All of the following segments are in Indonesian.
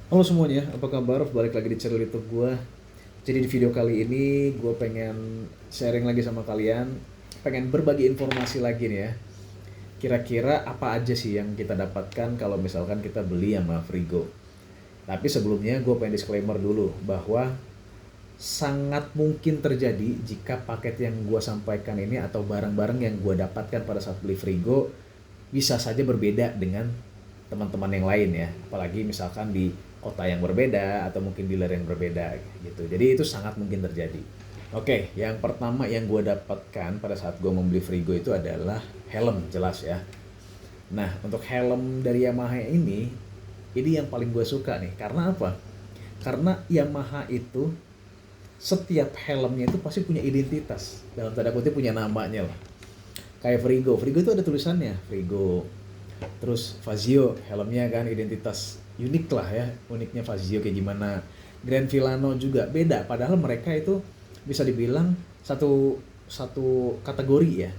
Halo semuanya, apa kabar? Balik lagi di channel YouTube gue. Jadi di video kali ini gue pengen sharing lagi sama kalian, pengen berbagi informasi lagi nih ya. Kira-kira apa aja sih yang kita dapatkan kalau misalkan kita beli sama Frigo. Tapi sebelumnya gue pengen disclaimer dulu bahwa sangat mungkin terjadi jika paket yang gue sampaikan ini atau barang-barang yang gue dapatkan pada saat beli Frigo bisa saja berbeda dengan teman-teman yang lain ya. Apalagi misalkan di kota yang berbeda atau mungkin dealer yang berbeda gitu. Jadi itu sangat mungkin terjadi. Oke, yang pertama yang gue dapatkan pada saat gue membeli Frigo itu adalah helm, jelas ya. Nah, untuk helm dari Yamaha ini yang paling gue suka nih. Karena apa? Karena Yamaha itu setiap helmnya itu pasti punya identitas. Dalam tanda kutip punya namanya lah. Kayak Frigo, Frigo itu ada tulisannya, Frigo. Terus Fazio, helmnya kan identitas unik lah ya, uniknya Fazio kayak gimana. Grand Filano juga beda, padahal mereka itu bisa dibilang satu satu kategori ya,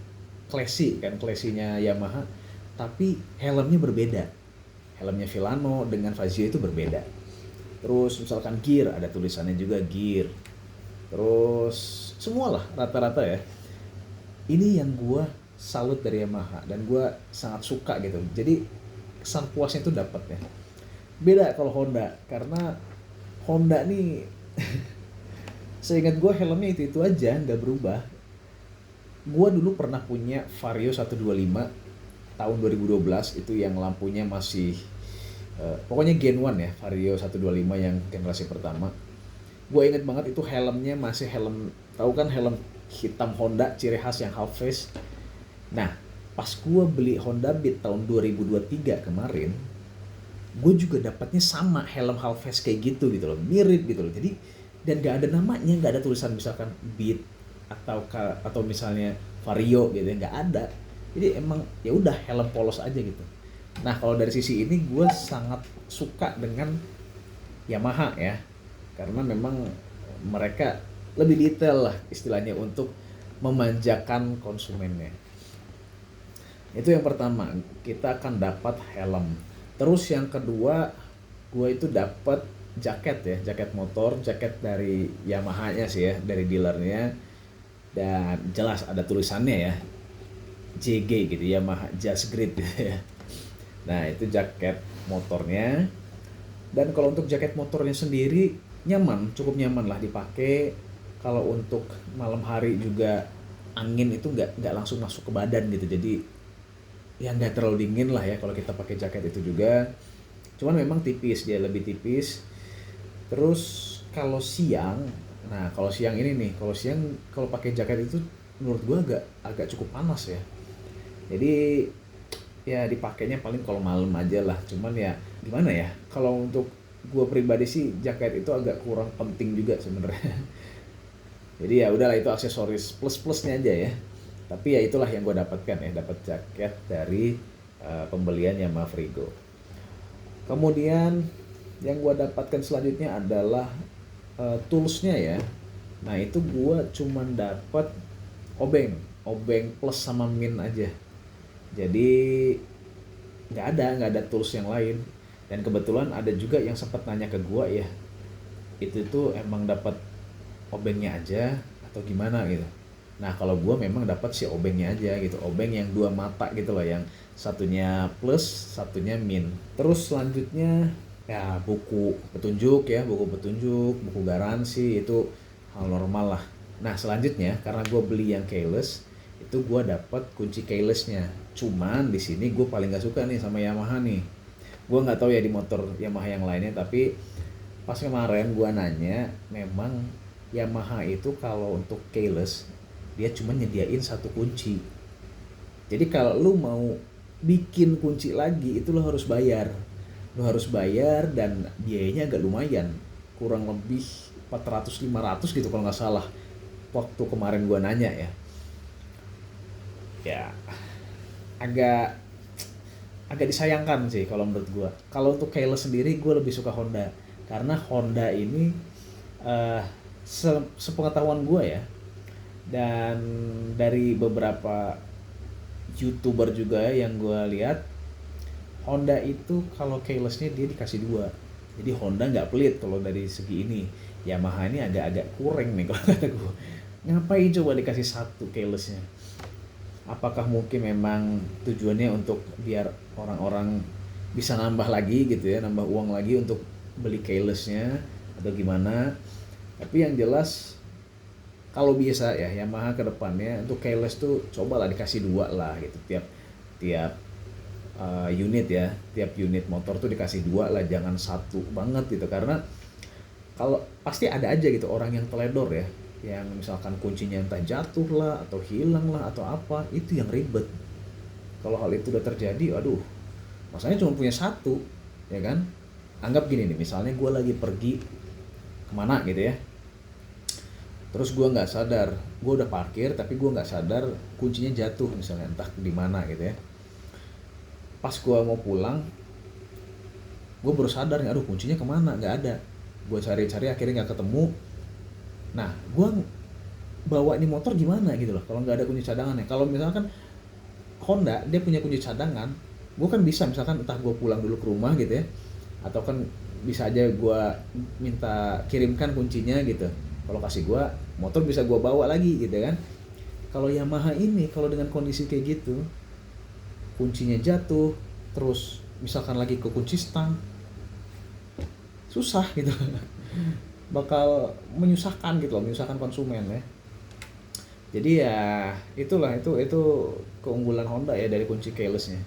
classy kan, classy-nya Yamaha, tapi helmnya berbeda. Helmnya Filano dengan Fazio itu berbeda. Terus misalkan gear, ada tulisannya juga gear. Terus semualah rata-rata ya. Ini yang gue salut dari Yamaha dan gue sangat suka gitu. Jadi kesan puasnya itu dapat ya. Beda kalau Honda, karena Honda nih seingat gue helmnya itu aja, nggak berubah. Gue dulu pernah punya Vario 125 tahun 2012, itu yang lampunya masih pokoknya Gen 1 ya, Vario 125 yang generasi pertama. Gue inget banget itu helmnya masih helm, tahu kan helm hitam Honda ciri khas yang half face. Nah, pas gue beli Honda Beat tahun 2023 kemarin, gue juga dapatnya sama helm half face kayak gitu loh, mirip gitu loh. Jadi dan gak ada namanya, gak ada tulisan misalkan Beat atau misalnya Vario gitu ya, nggak ada. Jadi emang ya udah helm polos aja gitu. Nah kalau dari sisi ini gue sangat suka dengan Yamaha ya, karena memang mereka lebih detail lah istilahnya untuk memanjakan konsumennya. Itu yang pertama, kita akan dapat helm. Terus yang kedua, gue itu dapat jaket ya, jaket motor, jaket dari Yamaha-nya sih ya, dari dealernya. Dan jelas ada tulisannya ya, JG gitu, Yamaha Just Grip gitu ya. Nah itu jaket motornya. Dan kalau untuk jaket motornya sendiri nyaman, cukup nyaman lah dipakai. Kalau untuk malam hari juga angin itu nggak langsung masuk ke badan gitu. Jadi ya nggak terlalu dingin lah ya kalau kita pakai jaket itu juga. Cuman memang tipis, dia lebih tipis. Terus kalau siang, nah kalau siang ini nih, kalau siang kalau pakai jaket itu menurut gua agak agak cukup panas ya. Jadi ya dipakainya paling kalau malam aja lah. Cuman ya gimana ya, kalau untuk gua pribadi sih jaket itu agak kurang penting juga sebenarnya. Jadi ya udahlah, itu aksesoris plus-plusnya aja ya. Tapi ya itulah yang gue dapatkan ya, dapat jaket dari pembelian Yamaha Frigo. Kemudian yang gue dapatkan selanjutnya adalah toolsnya ya. Nah itu gue cuman dapat obeng plus sama min aja. Jadi nggak ada tools yang lain. Dan kebetulan ada juga yang sempat nanya ke gue ya, itu tuh emang dapat obengnya aja atau gimana gitu. Nah kalau gue memang dapat si obengnya aja gitu, obeng yang dua mata gitu loh, yang satunya plus, satunya min. Terus selanjutnya ya buku petunjuk ya, buku petunjuk, buku garansi, itu hal normal lah. Nah selanjutnya karena gue beli yang keyless, itu gue dapat kunci keylessnya. Cuman di sini gue paling gak suka nih sama Yamaha nih. Gue nggak tahu ya di motor Yamaha yang lainnya, tapi pas kemarin gue nanya, memang Yamaha itu kalau untuk keyless dia cuma nyediain satu kunci. Jadi kalau lu mau bikin kunci lagi itu lo harus bayar. Lo harus bayar dan biayanya agak lumayan. Kurang lebih 400-500 gitu kalau nggak salah. Waktu kemarin gue nanya ya. Ya agak agak disayangkan sih kalau menurut gue. Kalau untuk keyless sendiri gue lebih suka Honda. Karena Honda ini uh, sepengetahuan gue ya, dan dari beberapa YouTuber juga yang gue lihat, Honda itu kalau keylessnya dia dikasih dua. Jadi Honda nggak pelit kalau dari segi ini. Yamaha ini agak-agak kurang nih kalau kata gue. Ngapain coba dikasih satu keylessnya? Apakah mungkin memang tujuannya untuk biar orang-orang bisa nambah lagi gitu ya, nambah uang lagi untuk beli keylessnya atau gimana? Tapi yang jelas kalau bisa ya Yamaha ke depannya untuk keyless tuh cobalah dikasih dua lah gitu tiap tiap unit ya, tiap unit motor tuh dikasih dua lah, jangan satu banget gitu. Karena kalau pasti ada aja gitu orang yang teledor ya, yang misalkan kuncinya entah jatuh lah atau hilang lah atau apa, itu yang ribet. Kalau hal itu udah terjadi, aduh, masanya cuma punya satu, ya kan? Anggap gini nih, misalnya gue lagi pergi kemana gitu ya, terus gue nggak sadar, gue udah parkir tapi gue nggak sadar kuncinya jatuh misalnya entah di mana gitu ya. Pas gue mau pulang, gue baru sadar, aduh kuncinya kemana, nggak ada. Gue cari-cari akhirnya nggak ketemu. Nah, gue bawa ini motor gimana gitu loh kalau nggak ada kunci cadangannya. Kalau misalkan Honda dia punya kunci cadangan, gue kan bisa misalkan entah gue pulang dulu ke rumah gitu ya, atau kan bisa aja gue minta kirimkan kuncinya gitu. Kalau kasih gue, motor bisa gue bawa lagi gitu kan. Kalau Yamaha ini kalau dengan kondisi kayak gitu, kuncinya jatuh, terus misalkan lagi ke kunci stang, susah gitu. Bakal menyusahkan gitu loh, menyusahkan konsumen ya. Jadi ya itulah itu keunggulan Honda ya dari kunci keylessnya.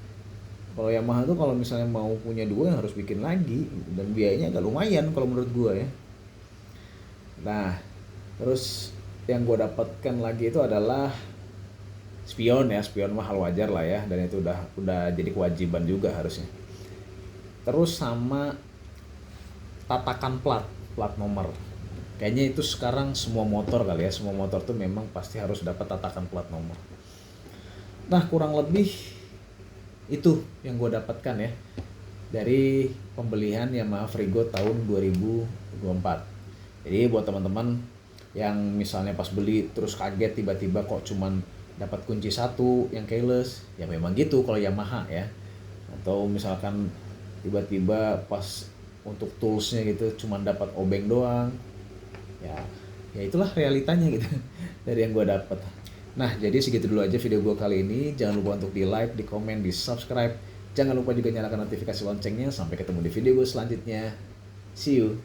Kalau Yamaha tuh kalau misalnya mau punya dua yang harus bikin lagi dan biayanya agak lumayan kalau menurut gua ya. Nah, terus yang gue dapatkan lagi itu adalah spion ya, spion mahal wajar lah ya, dan itu udah jadi kewajiban juga harusnya. Terus sama tatakan plat nomor. Kayaknya itu sekarang semua motor kali ya, semua motor tuh memang pasti harus dapat tatakan plat nomor. Nah, kurang lebih itu yang gue dapatkan ya dari pembelian Yamaha Frigo tahun 2024. Jadi buat teman-teman yang misalnya pas beli terus kaget tiba-tiba kok cuman dapat kunci satu yang keyless, ya memang gitu kalau Yamaha ya. Atau misalkan tiba-tiba pas untuk toolsnya gitu cuman dapat obeng doang, ya itulah realitanya gitu dari yang gue dapat. Nah, jadi segitu dulu aja video gue kali ini. Jangan lupa untuk di like, di komen, di subscribe. Jangan lupa juga nyalakan notifikasi loncengnya. Sampai ketemu di video gue selanjutnya. See you.